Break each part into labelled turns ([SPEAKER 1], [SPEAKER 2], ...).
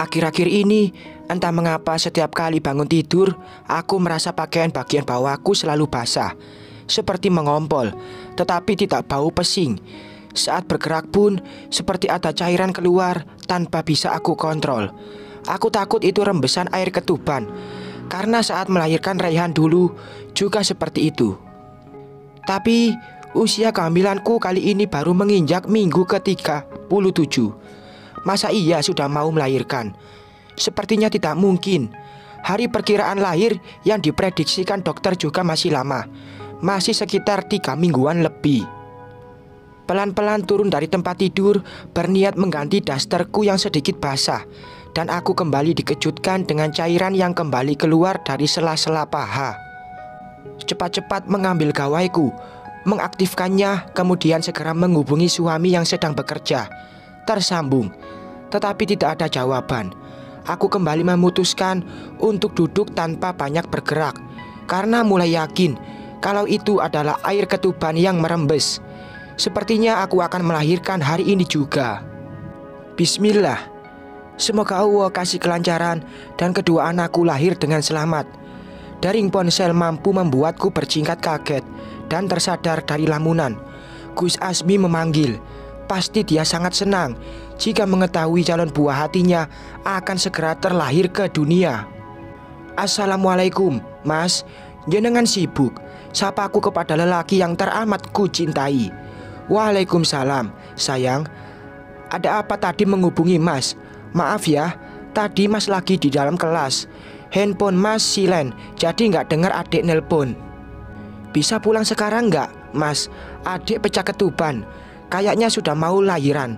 [SPEAKER 1] Akhir-akhir ini, entah mengapa setiap kali bangun tidur, aku merasa pakaian bagian bawahku selalu basah, seperti mengompol, tetapi tidak bau pesing. Saat bergerak pun, seperti ada cairan keluar tanpa bisa aku kontrol. Aku takut itu rembesan air ketuban, karena saat melahirkan Raihan dulu juga seperti itu. Tapi, usia kehamilanku kali ini baru menginjak minggu ke-37. Masa iya sudah mau melahirkan? Sepertinya tidak mungkin. Hari perkiraan lahir yang diprediksikan dokter juga masih lama. Masih sekitar 3 mingguan lebih. Pelan-pelan turun dari tempat tidur, berniat mengganti dasterku yang sedikit basah. Dan aku kembali dikejutkan dengan cairan yang kembali keluar dari sela-sela paha. Cepat-cepat mengambil gawaiku, mengaktifkannya, kemudian segera menghubungi suami yang sedang bekerja. Tersambung, tetapi tidak ada jawaban. Aku kembali memutuskan untuk duduk tanpa banyak bergerak, karena mulai yakin kalau itu adalah air ketuban yang merembes. Sepertinya aku akan melahirkan hari ini juga. Bismillah. Semoga Allah kasih kelancaran dan kedua anakku lahir dengan selamat. Dering ponsel mampu membuatku berjingkat kaget dan tersadar dari lamunan. Gus Azmi memanggil. Pasti dia sangat senang jika mengetahui calon buah hatinya akan segera terlahir ke dunia. Assalamualaikum, Mas. Jenengan sibuk? Sapaku kepada lelaki yang teramat ku cintai. Waalaikumsalam, sayang. Ada apa tadi menghubungi Mas? Maaf ya, tadi Mas lagi di dalam kelas. Handphone Mas silent, jadi nggak dengar adik nelpon. Bisa pulang sekarang nggak, Mas? Adik pecah ketuban. Kayaknya sudah mau lahiran.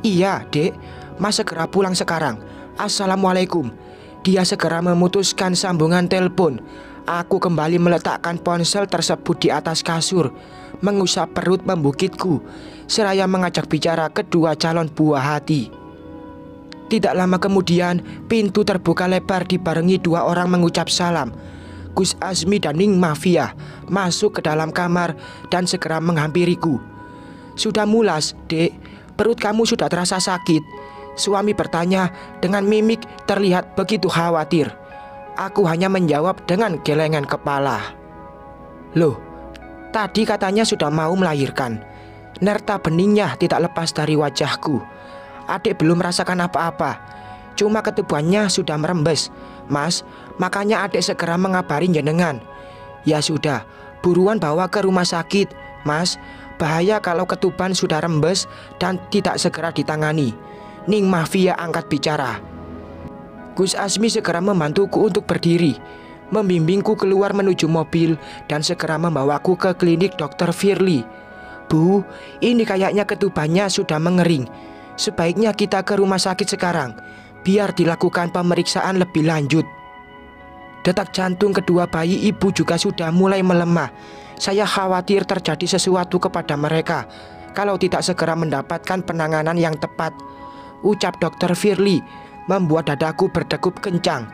[SPEAKER 1] Iya dek, Mas segera pulang sekarang. Assalamualaikum. Dia segera memutuskan sambungan telepon. Aku kembali meletakkan ponsel tersebut di atas kasur, mengusap perut membukitku, seraya mengajak bicara kedua calon buah hati. Tidak lama kemudian, pintu terbuka lebar dibarengi dua orang mengucap salam. Gus Azmi dan Ning Mafia masuk ke dalam kamar dan segera menghampiriku. Sudah mulas, dek, perut kamu sudah terasa sakit. Suami bertanya dengan mimik terlihat begitu khawatir. Aku hanya menjawab dengan gelengan kepala. Loh, tadi katanya sudah mau melahirkan. Nerta beningnya tidak lepas dari wajahku. Adik belum merasakan apa-apa, cuma ketubannya sudah merembes. Mas, makanya adik segera mengabari jenengan. Ya sudah, buruan bawa ke rumah sakit, Mas. Bahaya kalau ketuban sudah rembes dan tidak segera ditangani. Ning Mafia angkat bicara. Gus Azmi segera membantuku untuk berdiri, membimbingku keluar menuju mobil dan segera membawaku ke klinik Dr. Firly. Bu, ini kayaknya ketubannya sudah mengering. Sebaiknya kita ke rumah sakit sekarang, biar dilakukan pemeriksaan lebih lanjut. Detak jantung kedua bayi ibu juga sudah mulai melemah. Saya khawatir terjadi sesuatu kepada mereka kalau tidak segera mendapatkan penanganan yang tepat. Ucap Dr. Firly membuat dadaku berdegup kencang.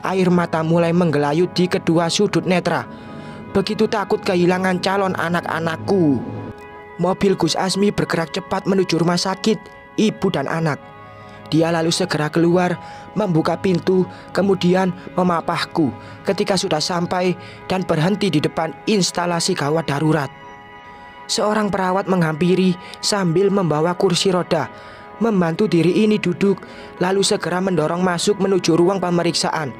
[SPEAKER 1] Air mata mulai menggelayut di kedua sudut netra. Begitu takut kehilangan calon anak-anakku. Mobil Gus Azmi bergerak cepat menuju rumah sakit ibu dan anak. Dia lalu segera keluar, membuka pintu, kemudian memapahku ketika sudah sampai dan berhenti di depan instalasi gawat darurat. Seorang perawat menghampiri sambil membawa kursi roda, membantu diri ini duduk, lalu segera mendorong masuk menuju ruang pemeriksaan.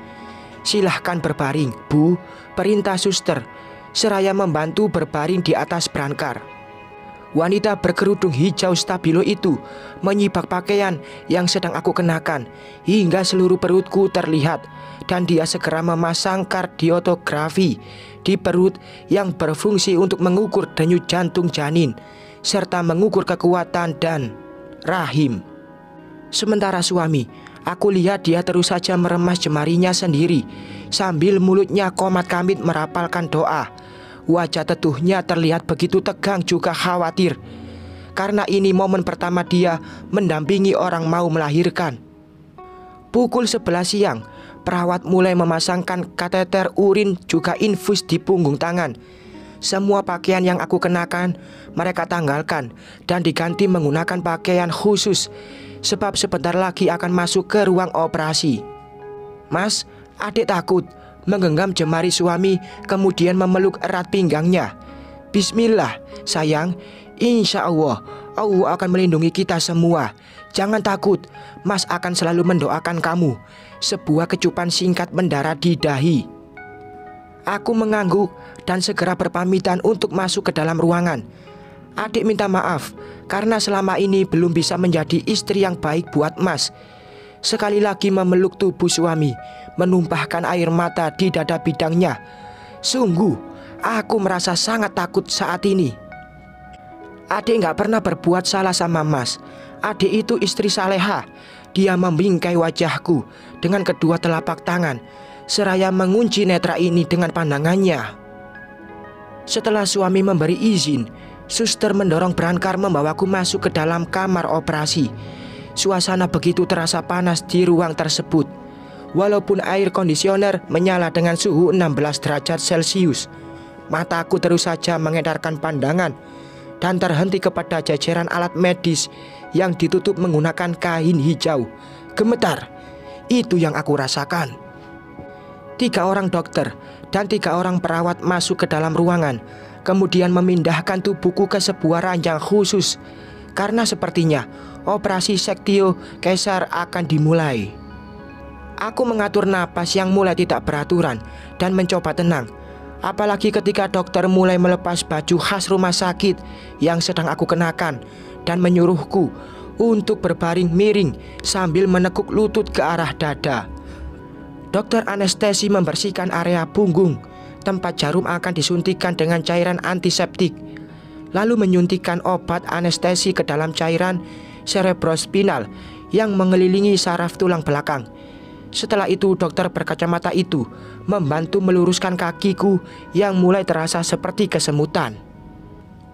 [SPEAKER 1] Silahkan berbaring, Bu, perintah suster, seraya membantu berbaring di atas brankar. Wanita berkerudung hijau stabilo itu menyibak pakaian yang sedang aku kenakan hingga seluruh perutku terlihat, dan dia segera memasang kardiotografi di perut yang berfungsi untuk mengukur denyut jantung janin serta mengukur kekuatan dan rahim. Sementara suami, aku lihat dia terus saja meremas jemarinya sendiri sambil mulutnya komat kamit merapalkan doa. Wajah teduhnya terlihat begitu tegang juga khawatir, karena ini momen pertama dia mendampingi orang mau melahirkan. Pukul 11 siang, perawat mulai memasangkan kateter urin juga infus di punggung tangan. Semua pakaian yang aku kenakan mereka tanggalkan dan diganti menggunakan pakaian khusus. sebab sebentar lagi akan masuk ke ruang operasi. Mas, adik takut, menggenggam jemari suami kemudian memeluk erat pinggangnya. Bismillah, sayang, insya Allah, Allah akan melindungi kita semua. Jangan takut, Mas akan selalu mendoakan kamu. Sebuah kecupan singkat mendarat di dahi. Aku mengangguk dan segera berpamitan untuk masuk ke dalam ruangan. Adik minta maaf karena selama ini belum bisa menjadi istri yang baik buat Mas. Sekali lagi memeluk tubuh suami, menumpahkan air mata di dada bidangnya. Sungguh, aku merasa sangat takut saat ini. Adik gak pernah berbuat salah sama Mas. Adik itu istri saleha. Dia membingkai wajahku dengan kedua telapak tangan, seraya mengunci netra ini dengan pandangannya. Setelah suami memberi izin, suster mendorong berangkar membawaku masuk ke dalam kamar operasi. Suasana begitu terasa panas di ruang tersebut. Walaupun air kondisioner menyala dengan suhu 16 derajat Celcius, mataku terus saja mengedarkan pandangan dan terhenti kepada jajaran alat medis yang ditutup menggunakan kain hijau. Gemetar, itu yang aku rasakan. 3 orang dokter dan 3 orang perawat masuk ke dalam ruangan, kemudian memindahkan tubuhku ke sebuah ranjang khusus, karena sepertinya operasi sektio keiser akan dimulai. Aku mengatur napas yang mulai tidak beraturan dan mencoba tenang. Apalagi ketika dokter mulai melepas baju khas rumah sakit yang sedang aku kenakan dan menyuruhku untuk berbaring miring sambil menekuk lutut ke arah dada. Dokter anestesi membersihkan area punggung tempat jarum akan disuntikkan dengan cairan antiseptik, lalu menyuntikkan obat anestesi ke dalam cairan cerebrospinal yang mengelilingi saraf tulang belakang. Setelah itu dokter berkacamata itu membantu meluruskan kakiku yang mulai terasa seperti kesemutan.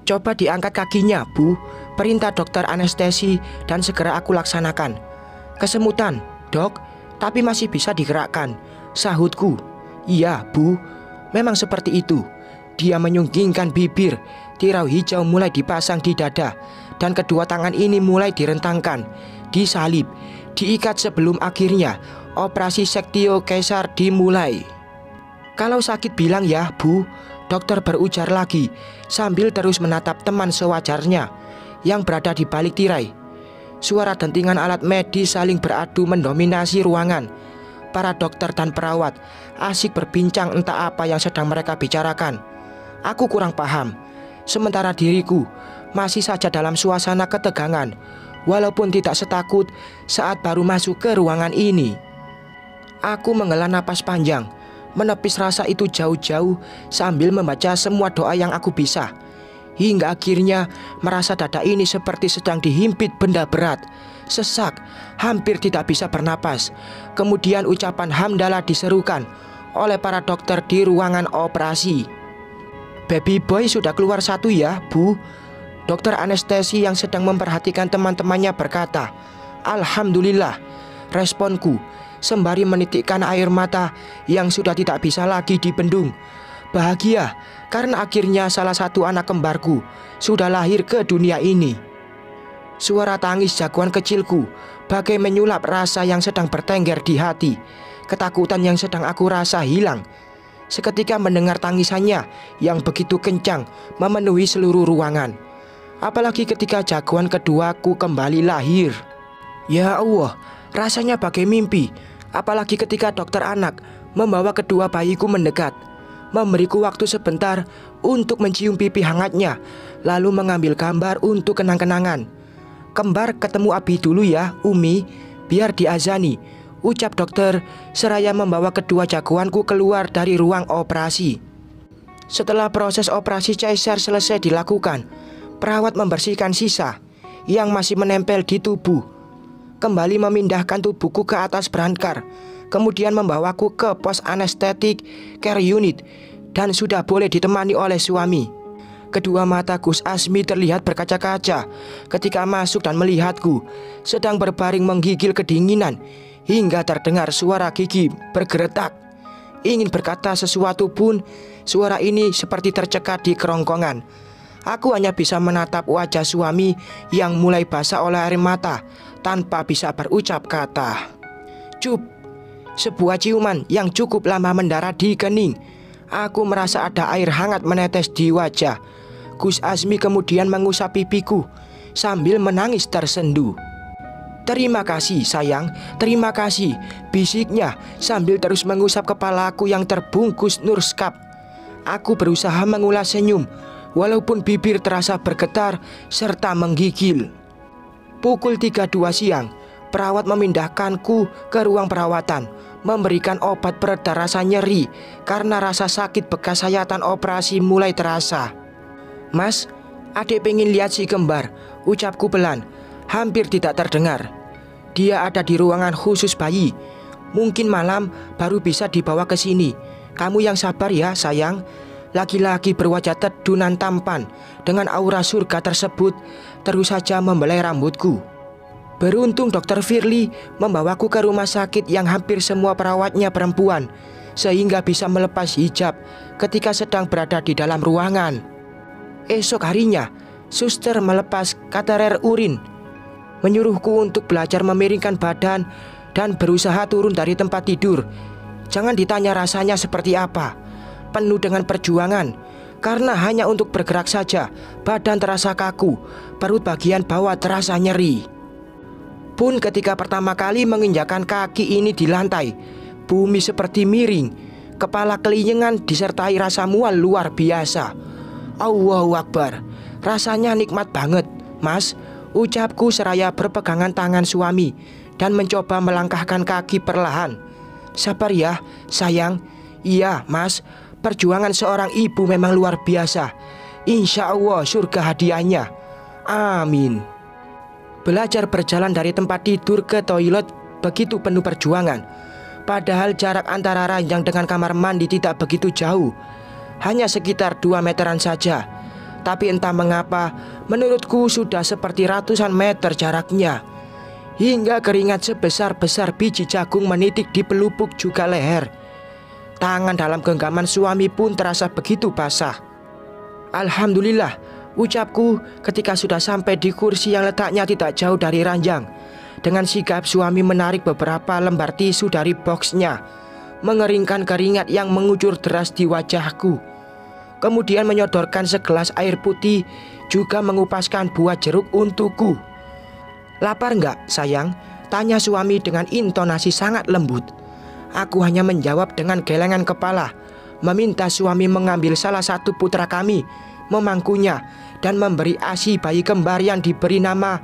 [SPEAKER 1] Coba diangkat kakinya, Bu, perintah dokter anestesi, dan segera aku laksanakan. Kesemutan, Dok, tapi masih bisa digerakkan, sahutku. Iya, Bu, memang seperti itu. Dia menyunggingkan bibir, tirau hijau mulai dipasang di dada, dan kedua tangan ini mulai direntangkan, disalib, diikat sebelum akhirnya operasi sektio keiser dimulai. Kalau sakit bilang ya, Bu, dokter berujar lagi sambil terus menatap teman sewajarnya yang berada di balik tirai. Suara dentingan alat medis saling beradu mendominasi ruangan. Para dokter dan perawat asik berbincang entah apa yang sedang mereka bicarakan. Aku kurang paham. Sementara diriku masih saja dalam suasana ketegangan, walaupun tidak setakut saat baru masuk ke ruangan ini. Aku menghela napas panjang, menepis rasa itu jauh-jauh sambil membaca semua doa yang aku bisa, hingga akhirnya merasa dada ini seperti sedang dihimpit benda berat, sesak, hampir tidak bisa bernapas. Kemudian ucapan hamdalah diserukan oleh para dokter di ruangan operasi. Baby boy sudah keluar 1 ya, Bu. Dokter anestesi yang sedang memperhatikan teman-temannya berkata, Alhamdulillah, responku sembari menitikkan air mata yang sudah tidak bisa lagi dibendung. Bahagia karena akhirnya salah satu anak kembarku sudah lahir ke dunia ini. Suara tangis jagoan kecilku bagai menyulap rasa yang sedang bertengger di hati. Ketakutan yang sedang aku rasa hilang seketika mendengar tangisannya yang begitu kencang memenuhi seluruh ruangan. Apalagi ketika jagoan keduaku kembali lahir. Ya Allah, rasanya bagai mimpi. Apalagi ketika dokter anak membawa kedua bayiku mendekat, memberiku waktu sebentar untuk mencium pipi hangatnya, lalu mengambil gambar untuk kenang-kenangan. Kembar ketemu Abi dulu ya, Umi, biar diazani, ucap dokter seraya membawa kedua jagoanku keluar dari ruang operasi. Setelah proses operasi keiser selesai dilakukan, perawat membersihkan sisa yang masih menempel di tubuh, kembali memindahkan tubuhku ke atas brankar, kemudian membawaku ke pos anestetik care unit dan sudah boleh ditemani oleh suami. Kedua mata Gus Asmi terlihat berkaca-kaca ketika masuk dan melihatku sedang berbaring menggigil kedinginan hingga terdengar suara gigi bergeretak. Ingin berkata sesuatu pun, suara ini seperti tercekat di kerongkongan. Aku hanya bisa menatap wajah suami yang mulai basah oleh air mata tanpa bisa berucap kata. Cup. Sebuah ciuman yang cukup lama mendarat di kening. Aku merasa ada air hangat menetes di wajah. Gus Azmi kemudian mengusap pipiku sambil menangis tersendu. "Terima kasih sayang, terima kasih," bisiknya sambil terus mengusap kepalaku yang terbungkus nurskap. Aku berusaha mengulas senyum, walaupun bibir terasa bergetar serta menggigil. Pukul 3.02 siang, perawat memindahkanku ke ruang perawatan, memberikan obat pereda rasa nyeri karena rasa sakit bekas sayatan operasi mulai terasa. "Mas, adik pengen lihat si kembar," ucapku pelan, hampir tidak terdengar. "Dia ada di ruangan khusus bayi. Mungkin malam baru bisa dibawa ke sini. Kamu yang sabar ya sayang." Laki-laki berwajah teduh dan tampan dengan aura surga tersebut terus saja membelai rambutku. Beruntung Dokter Firly membawaku ke rumah sakit yang hampir semua perawatnya perempuan, sehingga bisa melepas hijab ketika sedang berada di dalam ruangan. Esok harinya, suster melepas kateter urin, menyuruhku untuk belajar memiringkan badan dan berusaha turun dari tempat tidur. Jangan ditanya rasanya seperti apa. Penuh dengan perjuangan, karena hanya untuk bergerak saja badan terasa kaku, perut bagian bawah terasa nyeri. Pun ketika pertama kali menginjakkan kaki ini di lantai, bumi seperti miring, kepala kelinyengan disertai rasa mual luar biasa. Allahu Akbar, rasanya nikmat banget, Mas, ucapku seraya berpegangan tangan suami dan mencoba melangkahkan kaki perlahan. "Sabar ya, sayang." "Iya, Mas, perjuangan seorang ibu memang luar biasa. Insya Allah surga hadiahnya. Amin." Belajar berjalan dari tempat tidur ke toilet begitu penuh perjuangan. Padahal jarak antara ranjang dengan kamar mandi tidak begitu jauh, hanya sekitar 2 meteran saja. Tapi entah mengapa menurutku sudah seperti ratusan meter jaraknya. Hingga keringat sebesar-besar biji jagung menitik di pelupuk juga leher. Tangan dalam genggaman suami pun terasa begitu basah. "Alhamdulillah," ucapku ketika sudah sampai di kursi yang letaknya tidak jauh dari ranjang. Dengan sigap suami menarik beberapa lembar tisu dari boxnya, mengeringkan keringat yang mengucur deras di wajahku. Kemudian menyodorkan segelas air putih, juga mengupaskan buah jeruk untukku. "Lapar nggak, sayang?" tanya suami dengan intonasi sangat lembut. Aku hanya menjawab dengan gelengan kepala, meminta suami mengambil salah satu putra kami, memangkunya, dan memberi ASI bayi kembar yang diberi nama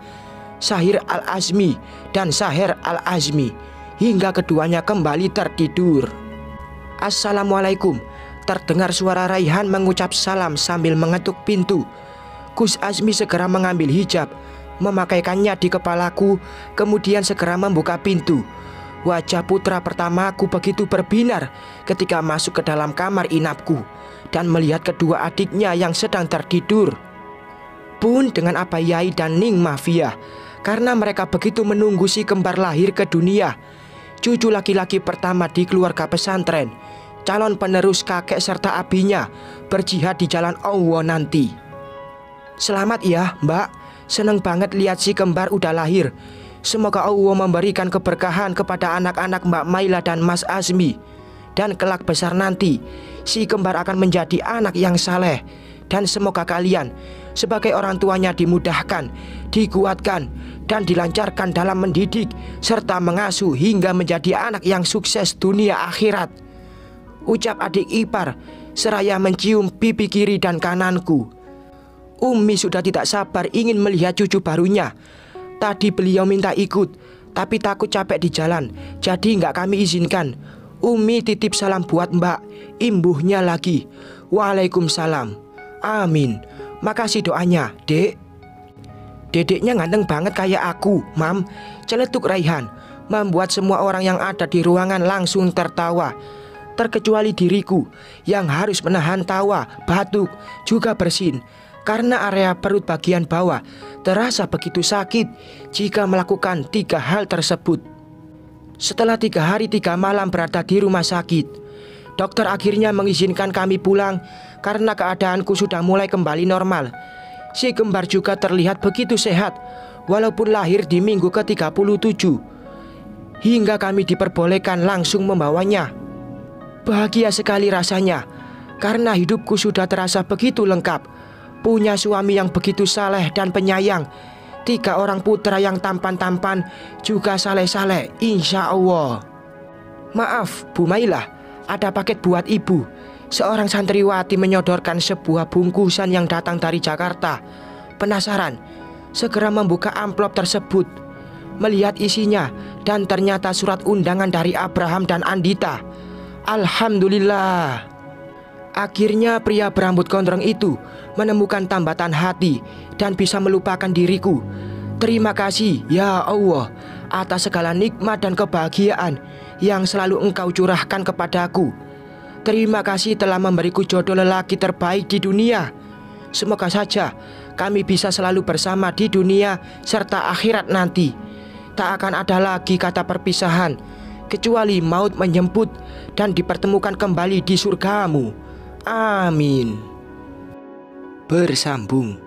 [SPEAKER 1] Sahir Al-Azmi dan Saher Al-Azmi, hingga keduanya kembali tertidur. "Assalamualaikum," terdengar suara Raihan mengucap salam sambil mengetuk pintu. Gus Azmi segera mengambil hijab, memakaikannya di kepalaku, kemudian segera membuka pintu. Wajah putra pertamaku begitu berbinar ketika masuk ke dalam kamar inapku dan melihat kedua adiknya yang sedang tertidur. Pun dengan Abah Yai dan Ning Mafia, karena mereka begitu menunggu si kembar lahir ke dunia, cucu laki-laki pertama di keluarga pesantren, calon penerus kakek serta abinya berjihad di jalan Allah nanti. "Selamat ya, Mbak. Seneng banget lihat si kembar udah lahir. Semoga Allah memberikan keberkahan kepada anak-anak Mbak Maila dan Mas Azmi. Dan kelak besar nanti, si kembar akan menjadi anak yang saleh. Dan semoga kalian sebagai orang tuanya dimudahkan, dikuatkan, dan dilancarkan dalam mendidik serta mengasuh hingga menjadi anak yang sukses dunia akhirat," ucap adik ipar seraya mencium pipi kiri dan kananku. Umi sudah tidak sabar ingin melihat cucu barunya. Tadi beliau minta ikut, tapi takut capek di jalan, jadi nggak kami izinkan. Umi titip salam buat Mbak, imbuhnya lagi. Waalaikumsalam. Amin. Makasih doanya, Dek. Dedeknya ganteng banget kayak aku, Mam, celetuk Raihan, membuat semua orang yang ada di ruangan langsung tertawa, terkecuali diriku yang harus menahan tawa, batuk, juga bersin. Karena area perut bagian bawah terasa begitu sakit jika melakukan 3 hal tersebut. Setelah 3 hari 3 malam berada di rumah sakit, dokter akhirnya mengizinkan kami pulang karena keadaanku sudah mulai kembali normal. Si kembar juga terlihat begitu sehat, walaupun lahir di minggu ke-37. Hingga kami diperbolehkan langsung membawanya. Bahagia sekali rasanya, karena hidupku sudah terasa begitu lengkap. Punya suami yang begitu saleh dan penyayang, 3 orang putra yang tampan-tampan, juga saleh-saleh, insya Allah. Maaf, Bu Mailah, ada paket buat ibu. Seorang santriwati menyodorkan sebuah bungkusan yang datang dari Jakarta. Penasaran, segera membuka amplop tersebut. Melihat isinya, dan ternyata surat undangan dari Abraham dan Andita. Alhamdulillah. Akhirnya pria berambut gondrong itu menemukan tambatan hati dan bisa melupakan diriku. Terima kasih ya Allah atas segala nikmat dan kebahagiaan yang selalu Engkau curahkan kepadaku. Terima kasih telah memberiku jodoh lelaki terbaik di dunia. Semoga saja kami bisa selalu bersama di dunia serta akhirat nanti. Tak akan ada lagi kata perpisahan, kecuali maut menjemput dan dipertemukan kembali di surgamu. Amin. Bersambung.